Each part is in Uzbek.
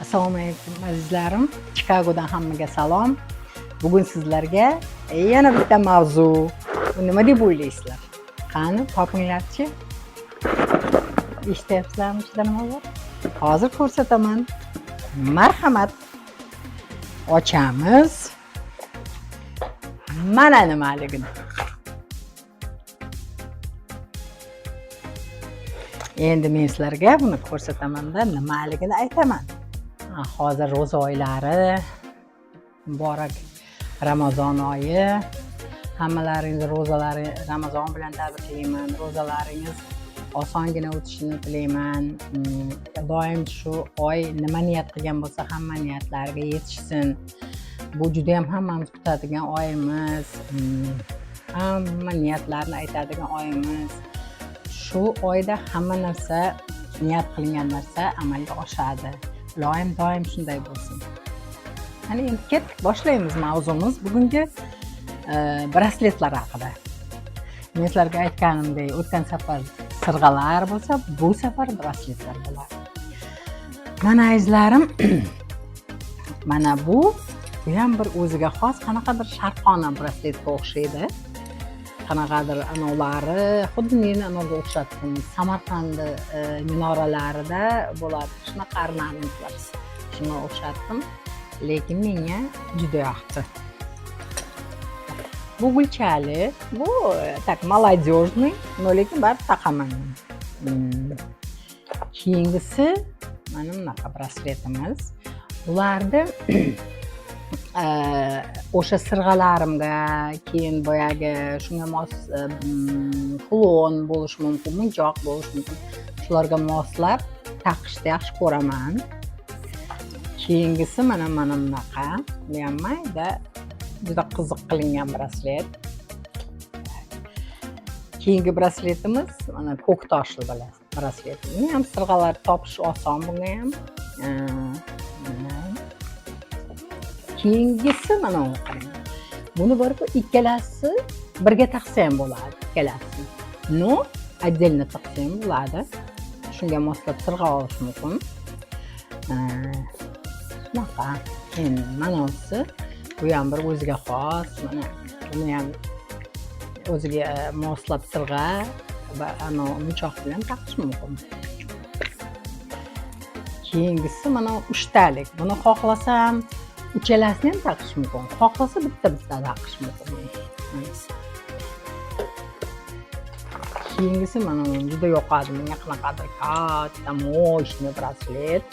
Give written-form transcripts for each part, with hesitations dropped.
Assalomu alaykum azizlarim. Chicagodan hammaga salom. Bugun sizlarga yana bitta mavzu. Bu nima deb o'ylaysizlar? Qani, topinglarchi. Eshityapsizlarmi nima bor? Hozir ko'rsataman. Marhamat. Ochamiz. Mana nimaligini. Endi men sizlarga buni ko'rsataman-da, nimaligini aytaman. Hozir ro'za oylari, muborak Ramazon oyi. Hammalaringiz ro'zalari Ramazon bilan tabriklayman. Ro'zalaringiz osongina o'tishini tilayman. Doim shu oy nima niyat qilgan bo'lsa, hamma niyatlariga yetishsin. Bu juda ham hammamiz kutadigan oyimiz. Hamma niyatlarni aytadigan oyimiz. Shu oyda hamma narsa, niyat qilingan narsa amalga oshadi. Ilohim doim shunday bo'lsin. Qani endi ketdik, boshlaymiz mavzumiz. Bugungi brasletlar haqida. Men sizlarga aytganimdek, o'tgan safar sirg'alar bo'lsa, bu safar brasletlar bo'ladi. Mana azizlarim, mana bu ham bir o'ziga xos qanaqadir sharqona brasletga o'xshaydi. Qanaqadir anovlari xuddi meni anovga o'xshatdim. Samarqand minoralarida bo'ladi. Shunaqa ornamentlar. Shunga o'xshatdim. Lekin menga juda yoqdi. Bu gulchali, bu tak молодёжный, но lekin baribir taqaman. Keyingisi mana bunaqa brasletimiz. Bularni o'sha sirg'alarimga, keyin boyagi shunga mos kulon bo'lishi mumkin, munchoq bo'lishi mumkin. Shularga moslab taqishni yaxshi ko'raman. Keyingisi mana bunaqa, bu ham mayda, juda qiziq qilingan braslet. Keyingi brasletimiz mana ko'k toshli braslet. Buni ham sirg'alar topish oson, bunga ham. Keyingisi mana bu qarang. Buni borib ikkalasi birga taqsa ham bo'ladi, ikkalasi. No, отдельно taqsa ham bo'ladi. Shunga moslab sirg'a olish mumkin. Shunaqa. Endi mana bunisi, bu ham bir o'ziga xos, mana buni ham o'ziga moslab sirg'a va ana munchoq bilan taqish mumkin. Keyingisi mana 3 talik. Buni xohlasam uchalasini ham taqish mumkin. Xohlasa bitta taqish mumkin. Keyingisi mana juda yoqadi menga, qanaqadir katta mo'shni braslet.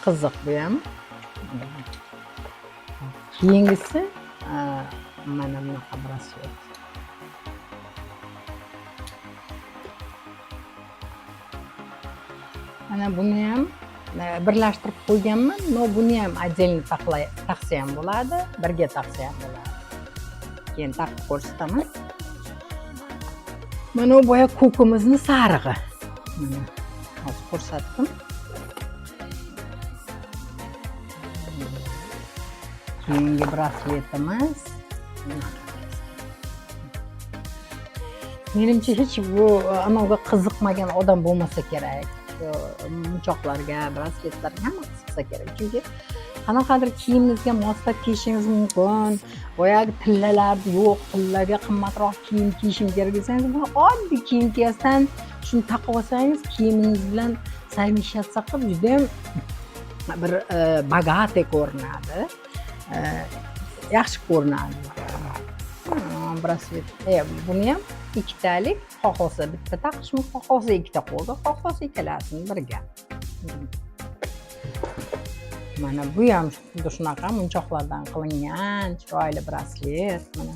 Qiziq bu ham. Keyingisi mana bunaqa braslet. Mana buni ham birlashtirib qo'yganman. No, buni ham отдельно taqsa ham bo'ladi, birga taqsa ham bo'ladi. Keyin taqib ko'rsataman. Mana bu boya ko'kimizni sarig'i. Mana hozir ko'rsatdim. Keyingi brasletimiz. Menimcha hech bu anovga qiziqmagan odam bo'lmasa kerak. Munchoqlarga, brasletlarga hamma qiziqsa kerak. Chunki qanaqadir kiyimingizga moslab kiyishingiz mumkin. Boyagi tillalarni yo'q, tillaga qimmatroq kiyim kiyishim kerak desangiz, buni oddiy kiyim kiyasdan shuni taqib olsangiz, kiyimingiz bilan совмещаться qilib juda ham bir bogатый ko'rinadi. Yaxshi ko'rinadi. Braslet. Buni ham ikkitalik, xohlasa bitta taqish mumkin, xohlasa ikkita qo'lda, xohlasa ikkalasini birga. Mana bu ham xuddi shunaqa munchoqlardan qilingan chiroyli braslet. Mana.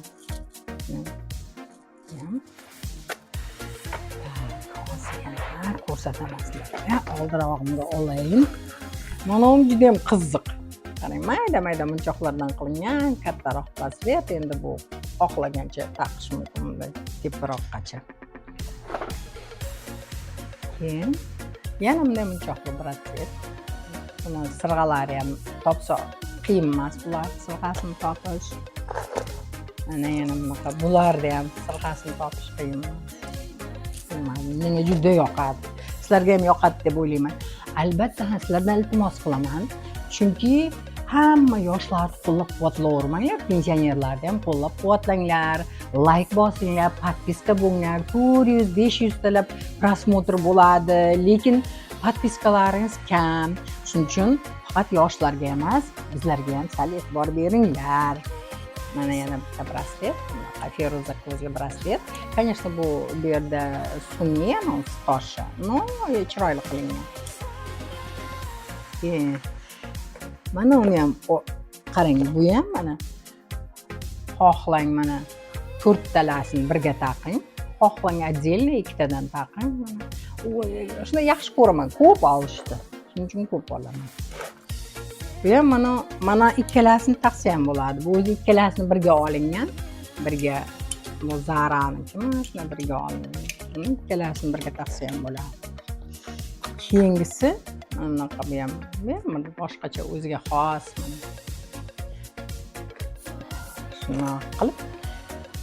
Hozir ko'rsataman sizlarga. Oldirog'imga olayin. Mana bu juda ham qiziq. Qarang, mayda-mayda munchoqlardan qilingan kattaroq braslet. Endi bu xohlagancha taqish mumkin bunday teparoqqacha. Keyin yana bunday munchoqli braslet. Buni sirg'alari ham topsa qiyin emas, bular sirg'asini topish. Mana yana bunaqa bularni ham sirg'asini topish qiyin emas. Menga juda yoqadi. Sizlarga ham yoqadi deb o'ylayman. albatta sizlardan iltimos qilaman, chunki hamma yoshlarni qo'llab-quvvatlayvermanglar, pensionerlarni ham qo'llab-quvvatlanglar, like bosinglar, podpiska bo'linglar, 400-500 talab prosmotr bo'ladi, lekin podpiskalaringiz kam. Shuning uchun faqat yoshlarga emas, bizlarga ham sal e'tibor beringlar. Mana yana bitta braslet, feruza ko'zga braslet. Конечно, bu yerda sun'iy anons toshi, no, chiroyli qilingan. Mana uni ham qarang, bu ham mana xohlang mana 4 talasini birga taqing, xohlang отдельно 2 tadan taqing. Shuni yaxshi ko'raman, ko'p olishdi. Shuning uchun ko'p olaman. Bu ham mana ikkalasini taqsa ham bo'ladi. Bu o'zi ikkalasini birga olingan, birga bu Zara'nikimi, shuni birga olingan. Buni ikkalasini birga taqsa ham bo'ladi. Keyingisi bunaqa bu ham boshqacha o'ziga xos. Shuni qilib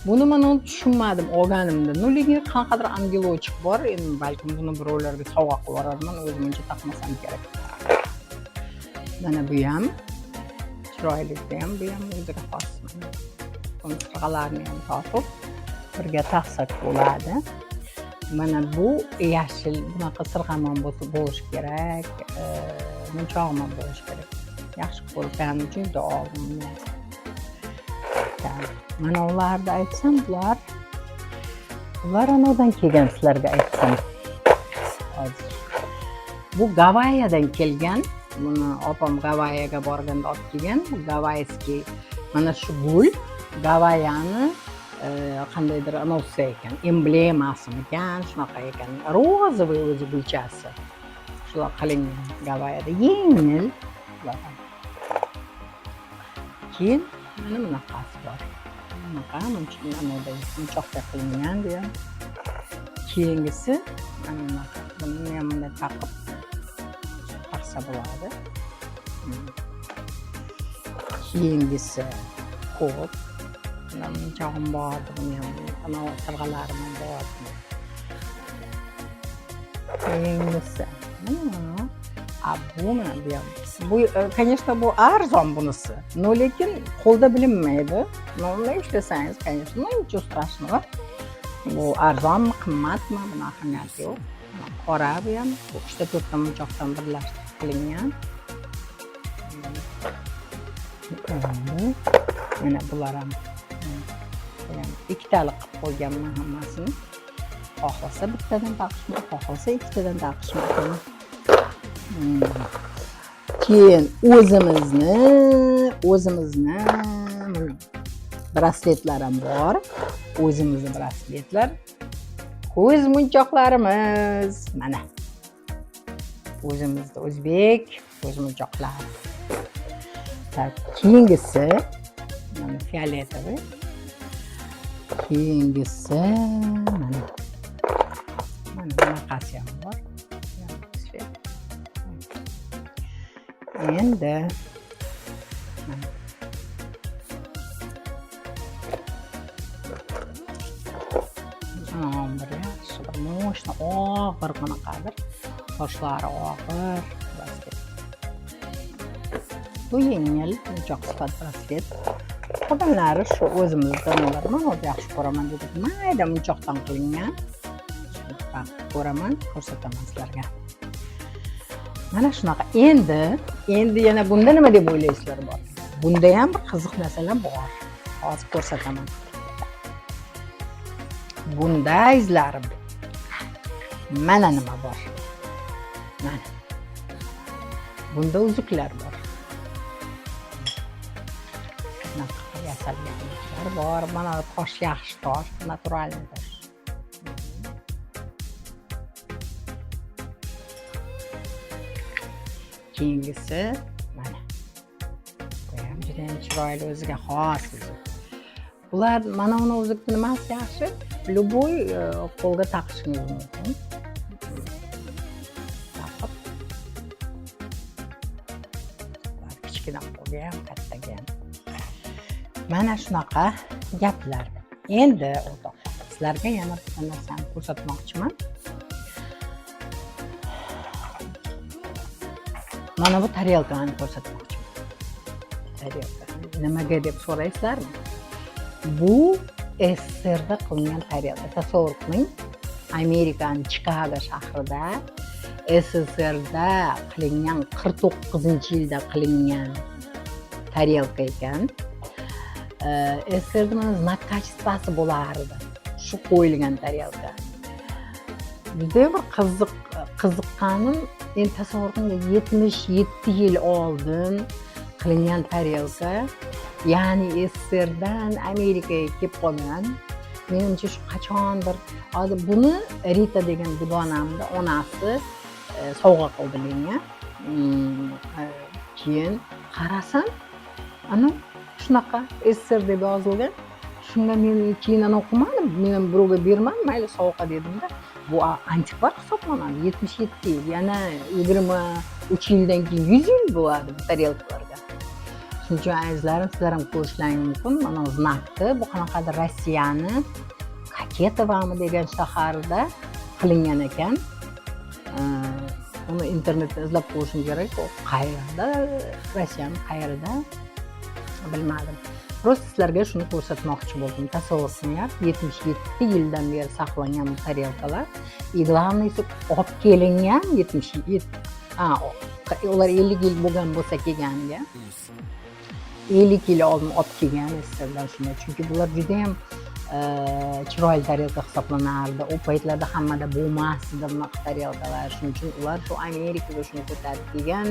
buni men tushunmadim olganimda. Lekin qanaqadir angelochik bor, endi balkim buni birovlarga sovg'a qilib yuborarman, o'zimcha taqmasam kerak. Mana bu ham chiroyli, bu ham o'ziga xos. Buni sirg'alarni ham topib birga taqsak bo'ladi. Mana bu yashil, bunaqa sirg'amon bo'lishi kerak, munchoqmon bo'lishi kerak. Yaxshi ko'rganim uchun juda oldim. Mana ularni aytsam, bular anodan kelgan, sizlarga aytsam. Hozir. Bu Gavayadan kelgan. Buni opam Gavayaga borganda olib kelgan. Bu Gavayskiy. Mana shu gul Gavayani qandaydir anonsi ekan, emblemasi ekan, shunaqa ekan. Rozovoy o'zi gulchasi. Shular qilingan Gavayada yengil. Keyin mana bunaqasi bor. Bunaqa munchoqda qilingan bu ham. Keyingisi mana bunaqa. Buni ham bunday taqib taqsa bo'ladi. Keyingisi ko'p. Munchog'im bor, buni ham ana sirg'alarim bor. Keyingisi bu mana bu ham. Bu, конечно, bu arzon bunisi. No, lekin qo'lda bilinmaydi. Nima ishlasangiz, конечно, nechta страшного. Bu arzonmi, qimmatmi, buni ahamiyati yo'q. Qora bu ham 3-4 ta munchoqdan birlashtirib qilingan. Mana bular ham ikkitalik qilib qo'yganman hammasini. Xohlasa bittadan taqish mumkin, xohlasa ikkitadan taqish mumkin. Keyin o'zimizni brasletlar ham bor. O'zimizni brasletlar. Ko'z munchoqlarimiz mana. O'zimizda o'zbek ko'z munchoqlari. Keyingisi mana fioletoviy. Keyingisi mana bunaqasi ham bor. Endi bir yaxshi bir mo'shna og'ir bunaqadir. Toshlari og'ir. Bu yengil munchoq sifat braslet. Qolganlari shu o'zimizdan ular. Men o'zi yaxshi ko'raman dedik. Mayda munchoqdan qilingan. Ko'raman, ko'rsataman sizlarga. Mana shunaqa. Endi yana bunda nima deb o'ylaysizlar bor? Bunda ham bir qiziq narsalar bor. Hozir ko'rsataman. Bunda izlarim. Mana nima bor? Mana. Bunda uzuklar bor. Yasalganlar bor. Mana tosh yaxshi tosh, naturalniy tosh. Keyingisi mana. Bu ham juda chiroyli, o'ziga xos. Bular mana uni uzukni nimasi yaxshi? Любой qo'lga taqishingiz mumkin. Taqib. Kichkina qo'lga ham, kattaga ham. Mana shunaqa gaplar. Endi o'rtoqlar, sizlarga yana bir narsani ko'rsatmoqchiman. Mana bu tarelkani ko'rsatmoqchiman. Tarelka. Nimaga deb so'raysizlarmi? Bu SSSRda qilingan tarelka. Tasavvur qiling, Amerikaning Chikago shahrida SSSRda qilingan 49-yilda qilingan tarelka ekan. SSSRda mana znak kачествоsi bo'lardi. Shu qo'yilgan tarelka. Juda bir qiziqqanim, endi tasavvur qiling, 77 yil oldin qilingan tarelka, ya'ni SSSRdan Amerikaga kelib qolgan. Menimcha shu qachondir, hozir buni Rita degan dugonamni onasi sovg'a qildi menga. Keyin qarasam, ana shunaqa SSSR deb yozilgan. Shunga men keyin o'qimadim, men birovga bermadim, mayli sovg'a dedimda. Bu antikvar hisoblanadi. 77 yil, yana 23 yildan keyin 100 yil bo'ladi bu tarelkalarga. Shuning uchun azizlarim, sizlar ham ko'rishlaringiz mumkin. Mana znakni bu qanaqadir Rossiyani Kaketovami degan shaharda qilingan ekan. Uni internetda izlab ko'rishim kerak. U qayerda, Rossiyaning qayerida bilmadim. Просто sizlarga shuni ko'rsatmoqchi bo'ldim. Tasavvur qilinglar, 77 yildan beri saqlangan bu tarelkalar. Главныйsi olib kelingan 77. Ular 50 yil bo'lgan bo'lsa kelganiga. 50 yil oldin olib kelgan SSSRdan shunday. Chunki bular juda ham chiroyli tarelka hisoblanardi. U paytlarda hammada bo'lmasdi bunaqa tarelkalar. Shuning uchun ular shu Amerikaga shuni ko'tarib kelgan.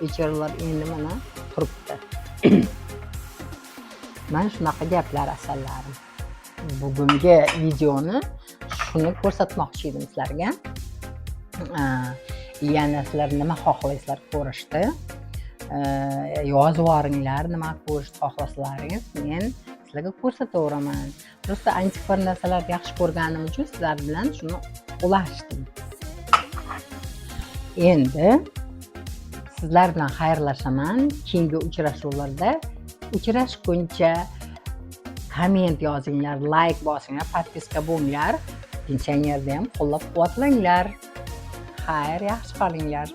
Bechoralar endi mana turibdi. Mana shunaqa gaplar asallarim. Bugungi videoni shuni ko'rsatmoqchi edim sizlarga. Yana sizlar nima xohlaysizlar ko'rishni? Yozib yuboringlar, nima ko'rishni xohlasalaringiz, men sizlarga ko'rsataveraman. Просто antikvar narsalarni yaxshi ko'rganim uchun sizlar bilan shuni ulashdim. Endi sizlar bilan xayrlashaman. Keyingi uchrashuvlarda uchrashguncha komment yozinglar, like bosinglar, podpiska bo'linglar. Pensionerda ham qo'llab-quvvatlanglar. Xayr, yaxshi qolinglar.